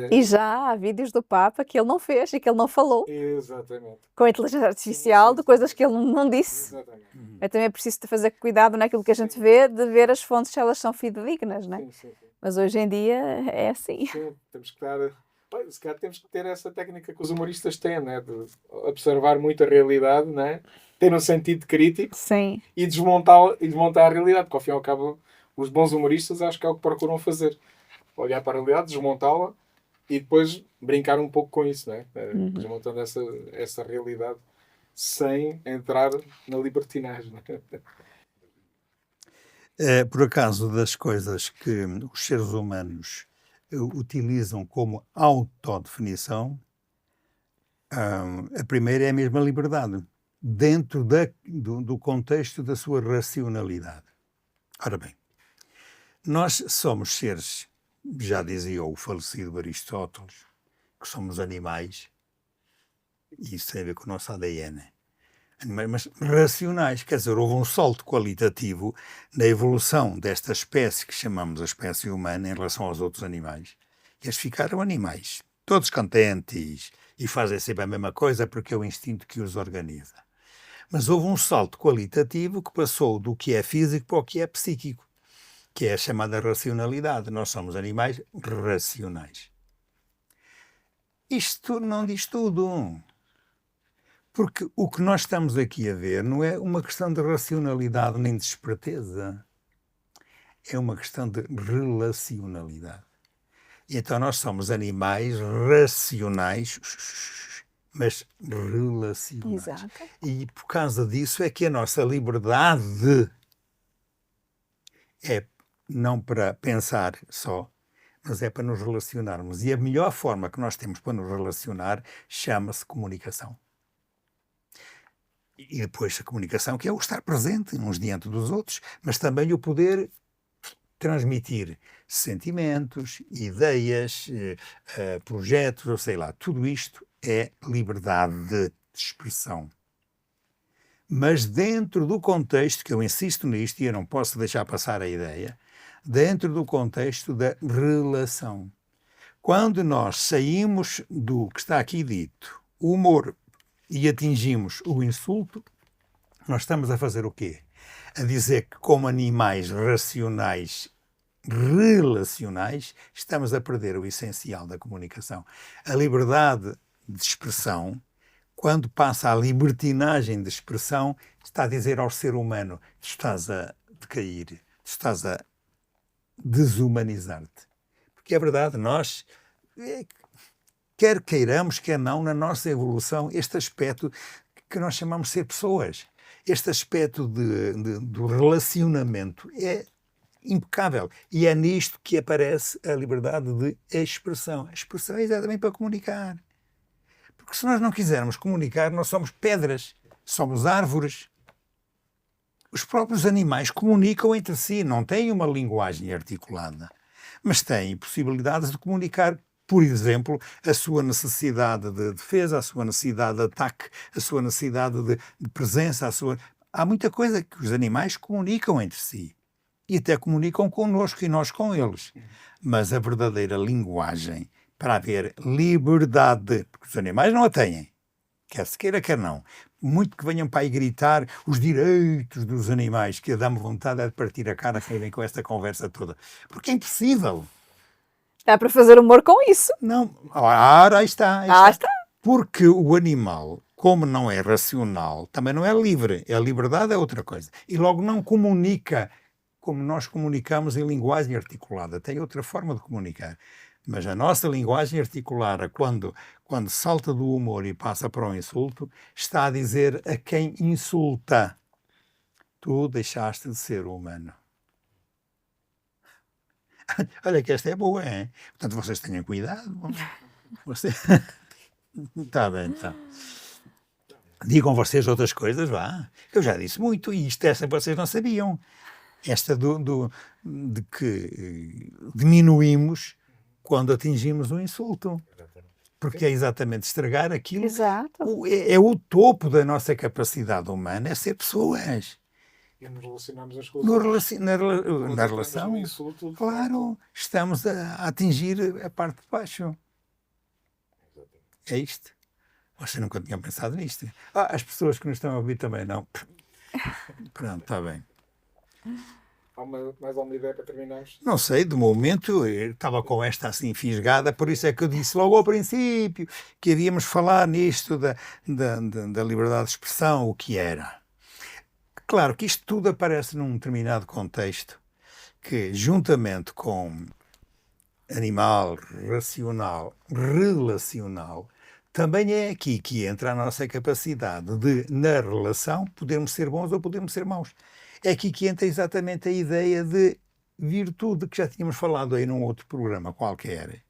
E já há vídeos do Papa que ele não fez e que ele não falou Exatamente. com a inteligência artificial de coisas que ele não disse. Exatamente. É também preciso de fazer cuidado naquilo que a gente vê, de ver as fontes se elas são fidedignas, não é? Sim. Mas hoje em dia é assim. Sim, temos que estar... Bem, se calhar temos que ter essa técnica que os humoristas têm, né? De observar muito a realidade, né? Ter um sentido crítico Sim. e desmontar a realidade, porque ao fim e ao cabo os bons humoristas acho que é o que procuram fazer. Olhar para a realidade, desmontá-la e depois brincar um pouco com isso, né? Desmontando essa realidade sem entrar na libertinagem. Por acaso, das coisas que os seres humanos utilizam como autodefinição, a primeira é a mesma liberdade, dentro do contexto da sua racionalidade. Ora bem, nós somos seres, já dizia o falecido Aristóteles, que somos animais, e isso tem a ver com o nosso ADN. Mas racionais, quer dizer, houve um salto qualitativo na evolução desta espécie que chamamos a espécie humana em relação aos outros animais. E eles ficaram animais, todos contentes e fazem sempre a mesma coisa porque é o instinto que os organiza. Mas houve um salto qualitativo que passou do que é físico para o que é psíquico, que é a chamada racionalidade. Nós somos animais racionais. Isto não diz tudo. Porque o que nós estamos aqui a ver não é uma questão de racionalidade nem de esperteza. é uma questão de relacionalidade. E então nós somos animais racionais, mas relacionais. Exato. E por causa disso é que a nossa liberdade é não para pensar só, mas é para nos relacionarmos. E a melhor forma que nós temos para nos relacionar chama-se comunicação. E depois a comunicação, que é o estar presente uns diante dos outros, mas também o poder transmitir sentimentos, ideias, projetos, ou sei lá, tudo isto é liberdade de expressão. Mas dentro do contexto, que eu insisto nisto e eu não posso deixar passar a ideia, dentro do contexto da relação. Quando nós saímos do que está aqui dito, o humor, e atingimos o insulto, nós estamos a fazer o quê? A dizer que como animais racionais, relacionais, estamos a perder o essencial da comunicação. A liberdade de expressão, quando passa à libertinagem de expressão, está a dizer ao ser humano: tu estás a decair, tu estás a desumanizar-te. Porque é verdade, nós, quer queiramos, quer não, na nossa evolução, este aspecto que nós chamamos de ser pessoas, este aspecto do relacionamento é impecável. E é nisto que aparece a liberdade de expressão. A expressão é exatamente para comunicar. Porque se nós não quisermos comunicar, nós somos pedras, somos árvores. Os próprios animais comunicam entre si, não têm uma linguagem articulada, mas têm possibilidades de comunicar, por exemplo, a sua necessidade de defesa, a sua necessidade de ataque, a sua necessidade de presença, Há muita coisa que os animais comunicam entre si. E até comunicam connosco e nós com eles. Mas a verdadeira linguagem, para haver liberdade, porque os animais não a têm, quer se queira, quer não. Muito que venham para aí gritar os direitos dos animais, que dá-me vontade de partir a cara que vem com esta conversa toda. Porque é impossível. Dá para fazer humor com isso. Não, ora, aí está. Está. Porque o animal, como não é racional, também não é livre. A liberdade é outra coisa. E logo não comunica como nós comunicamos em linguagem articulada. Tem outra forma de comunicar. Mas a nossa linguagem articulada, quando salta do humor e passa para o insulto, está a dizer a quem insulta: tu deixaste de ser humano. Olha que esta é boa, hein? Portanto, vocês tenham cuidado. Está bem, está. Digam vocês outras coisas, vá. Eu já disse muito, e esta vocês não sabiam. Esta de que diminuímos quando atingimos um insulto. Porque é exatamente estragar aquilo. Exato. É o topo da nossa capacidade humana, é ser pessoas. E nos relacionamos as coisas. Na relação, Insulto, claro, estamos a atingir a parte de baixo. É isto. Você nunca tinha pensado nisto. As pessoas que nos estão a ouvir também não. Pronto, está bem. Há mais alguma ideia para terminarmos? Não sei, de momento eu estava com esta assim fisgada, por isso é que eu disse logo ao princípio que iríamos falar nisto da liberdade de expressão, o que era. Claro que isto tudo aparece num determinado contexto que, juntamente com animal, racional, relacional, também é aqui que entra a nossa capacidade de, na relação, podermos ser bons ou podermos ser maus. É aqui que entra exatamente a ideia de virtude, que já tínhamos falado aí num outro programa qualquer.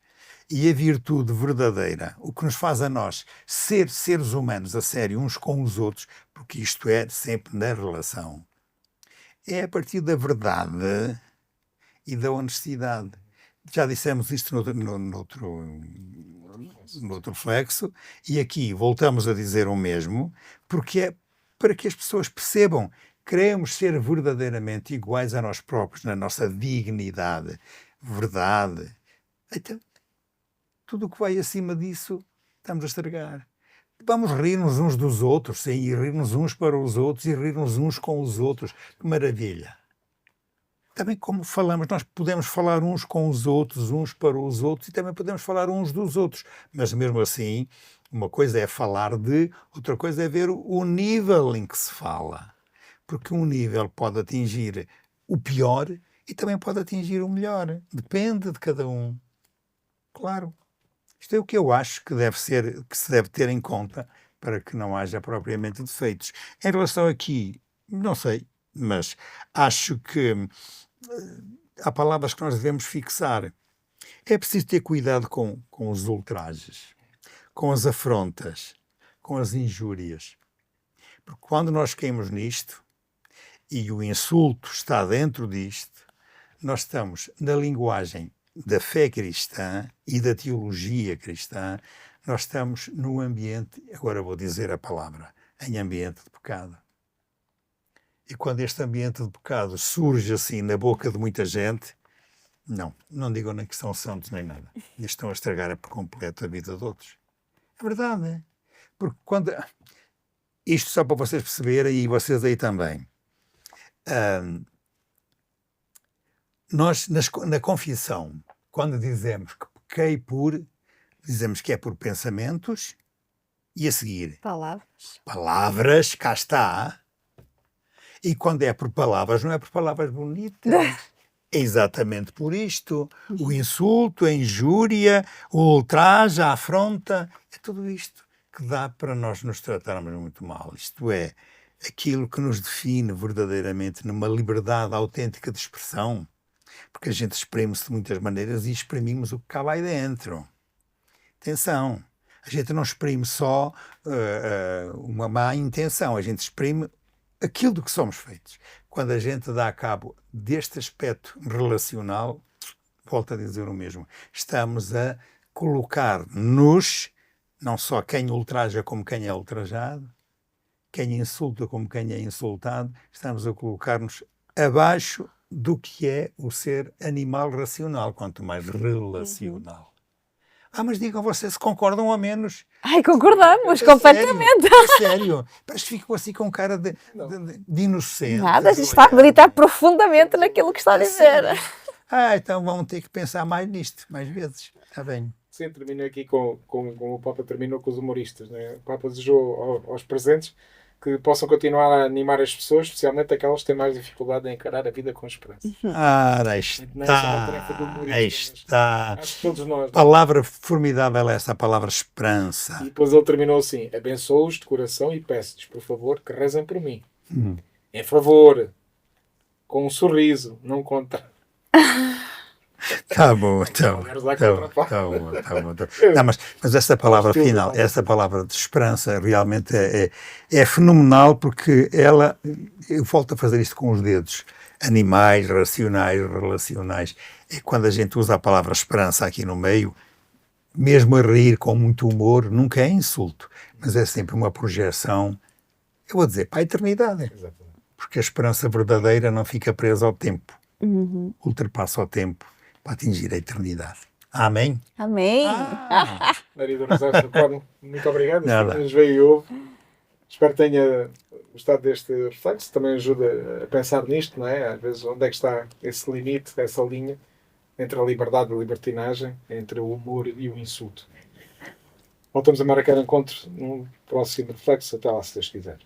E a virtude verdadeira, o que nos faz a nós ser seres humanos a sério uns com os outros, porque isto é sempre na relação, é a partir da verdade e da honestidade. Já dissemos isto no outro flexo, e aqui voltamos a dizer o mesmo, porque é para que as pessoas percebam: queremos ser verdadeiramente iguais a nós próprios, na nossa dignidade, verdade. Então, tudo o que vai acima disso, estamos a estragar. Vamos rir-nos uns dos outros, sim, e rir-nos uns para os outros, e rir-nos uns com os outros. Que maravilha! Também, como falamos, nós podemos falar uns com os outros, uns para os outros, e também podemos falar uns dos outros. Mas, mesmo assim, uma coisa é falar outra coisa é ver o nível em que se fala. Porque um nível pode atingir o pior e também pode atingir o melhor. Depende de cada um. Claro. Isto é o que eu acho que se deve ter em conta para que não haja propriamente defeitos. Em relação aqui, não sei, mas acho que há palavras que nós devemos fixar. É preciso ter cuidado com os ultrajes, com as afrontas, com as injúrias. Porque quando nós caímos nisto, e o insulto está dentro disto, nós estamos na linguagem da fé cristã e da teologia cristã, nós estamos no ambiente, agora vou dizer a palavra, em ambiente de pecado. E quando este ambiente de pecado surge assim na boca de muita gente, não digam nem que são santos nem nada. E estão a estragar por completo a vida de outros. É verdade, é? Porque quando... Isto só para vocês perceberem, e vocês aí também. Nós, na confissão, quando dizemos que pequei dizemos que é por pensamentos, e a seguir, palavras, cá está. E quando é por palavras, não é por palavras bonitas. É exatamente por isto. O insulto, a injúria, o ultraje, a afronta, é tudo isto que dá para nós nos tratarmos muito mal. Isto é, aquilo que nos define verdadeiramente numa liberdade autêntica de expressão. Porque a gente exprime-se de muitas maneiras e exprimimos o que cá vai dentro. Atenção, a gente não exprime só uma má intenção, a gente exprime aquilo do que somos feitos. Quando a gente dá a cabo deste aspecto relacional, volto a dizer o mesmo, estamos a colocar-nos, não só quem ultraja como quem é ultrajado, quem insulta como quem é insultado, estamos a colocar-nos abaixo do que é o ser animal racional, quanto mais relacional. Mas digam vocês se concordam ou menos. Ai, concordamos, completamente. Sério. Parece que ficou assim com cara de inocente. Nada, está a meditar profundamente naquilo que está a dizer. Então vão ter que pensar mais nisto, mais vezes. Está bem. Sim, termino aqui com o Papa terminou com os humoristas. Né? O Papa desejou aos presentes que possam continuar a animar as pessoas, especialmente aquelas que têm mais dificuldade em encarar a vida com esperança. Aí está. Acho que todos nós. Palavra formidável essa, a palavra esperança. E depois ele terminou assim: abençoo-os de coração e peço-lhes, por favor, que rezem por mim. Em favor, com um sorriso, não contra. Tá bom. Não, mas essa palavra final, essa palavra de esperança realmente é fenomenal, porque eu volto a fazer isto com os dedos, animais, racionais, relacionais, é quando a gente usa a palavra esperança aqui no meio, mesmo a rir com muito humor, nunca é insulto, mas é sempre uma projeção, eu vou dizer, para a eternidade. Exatamente. Porque a esperança verdadeira não fica presa ao tempo, ultrapassa o tempo para atingir a eternidade. Amém? Amém. Maria do Rosário do Corno, muito obrigado. Nada. Nos veio e ouve. Espero que tenha gostado deste reflexo. Também ajuda a pensar nisto, não é? Às vezes, onde é que está esse limite, essa linha entre a liberdade e a libertinagem, entre o humor e o insulto. Voltamos a marcar encontro num próximo reflexo. Até lá, se Deus quiser.